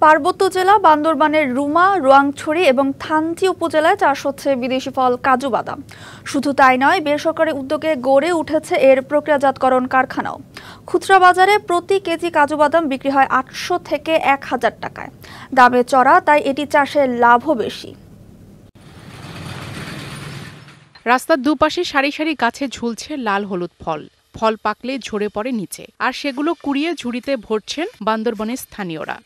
পার্বত্য জেলা বান্দরবানের রুমা, রোয়াংছড়ি এবং থানচি উপজেলায় চাষ হচ্ছে বিদেশি ফল কাজু বাদাম। শুধু তাই নয়, বেসরকারি উদ্যোগে গড়ে উঠেছে এর প্রক্রিয়াজাতকরণ কারখানাও। খুচরা বাজারে প্রতি কেজি কাজু বাদাম বিক্রি হয় ৮০০ থেকে ১,০০০ টাকায়। দামে চড়া, তাই এটি চাষের লাভও বেশি। রাস্তার দুপাশে সারি সারি গাছে ঝুলছে লাল হলুদ ফল। ফল পাকলে ঝরে পড়ে নিচে, আর সেগুলো কুড়িয়ে ঝুড়িতে ভরছেন বান্দরবনের স্থানীয়রা।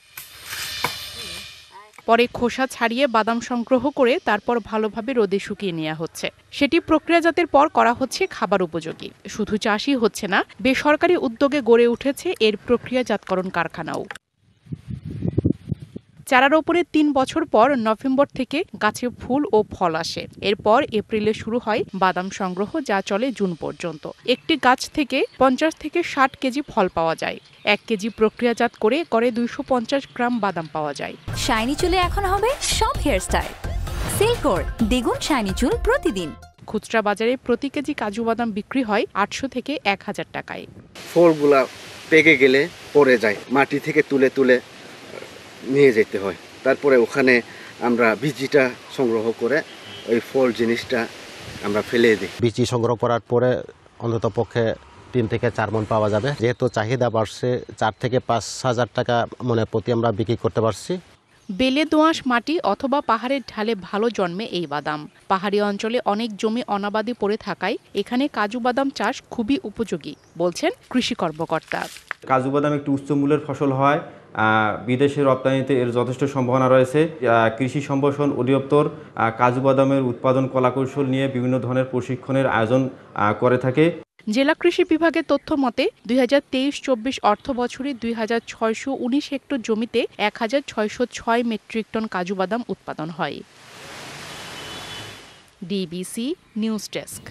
পরে খোসা ছাড়িয়ে বাদাম সংগ্রহ করে তারপর ভালোভাবে রোদে শুকিয়ে নেওয়া হচ্ছে। সেটি প্রক্রিয়াজাতের পর করা হচ্ছে খাবার উপযোগী। শুধু চাষই হচ্ছে না, বেসরকারি উদ্যোগে গড়ে উঠেছে এর প্রক্রিয়াজাতকরণ কারখানাও। চারার ওপরে ৩ বছর পর নভেম্বর থেকে গাছে ফুল ও ফল আসে। এরপর এপ্রিলে শুরু হয় বাদাম সংগ্রহ, যা চলে জুন পর্যন্ত। একটি গাছ থেকে ৫০ থেকে ৬০ কেজি ফল পাওয়া যায়। ১ কেজি প্রক্রিয়াজাত করে ২৫০ গ্রাম বাদাম পাওয়া যায়। শাইনি চুলে এখন হবে সব হেয়ারস্টাইল। সিল্কোর দ্বিগুণ শাইনি চুল প্রতিদিন। খুচরা বাজারে প্রতি কেজি কাজু বাদাম বিক্রি হয় ৮০০ থেকে ১,০০০ টাকায়। ফলগুলা পেকে গেলে পড়ে যায়, মাটি থেকে তুলে তুলে নিয়ে যেতে হয়। তারপরে ওখানে আমরা বীজটা সংগ্রহ করে ওই ফল জিনিসটা আমরা ফেলে দিই। বীজ সংগ্রহ করার পরে অন্তত পক্ষে ৩ থেকে ৪ মণ পাওয়া যাবে। যেহেতু চাহিদা বাড়ছে, ৪ থেকে ৫,০০০ টাকা মনের প্রতি আমরা বিক্রি করতে পারছি। বেলে দোআঁশ মাটি অথবা পাহাড়ের ঢালে ভালো জন্মে এই বাদাম। পাহাড়ি অঞ্চলে অনেক জমি অনাবাদি পড়ে থাকায় এখানে কাজু বাদাম চাষ খুবই উপযোগী, বলছেন কৃষি কর্মকর্তা। কাজু বাদাম একটি উচ্চ মূল্যের ফসল হয়, বিদেশে রপ্তানিতে এর যথেষ্ট সম্ভাবনা রয়েছে। কৃষি সম্প্রসারণ অধিদপ্তর কাজু বাদামের উৎপাদন কলাকৌশল নিয়ে বিভিন্ন ধরনের প্রশিক্ষণের আয়োজন করে থাকে। জেলা কৃষি বিভাগের তথ্য মতে ২০২৩-২৪ অর্থ বছরে ২৬১৯ হেক্টর জমিতে ১৬০৬ মেট্রিক টন কাজু বাদাম উৎপাদন হয়। DBC news desk.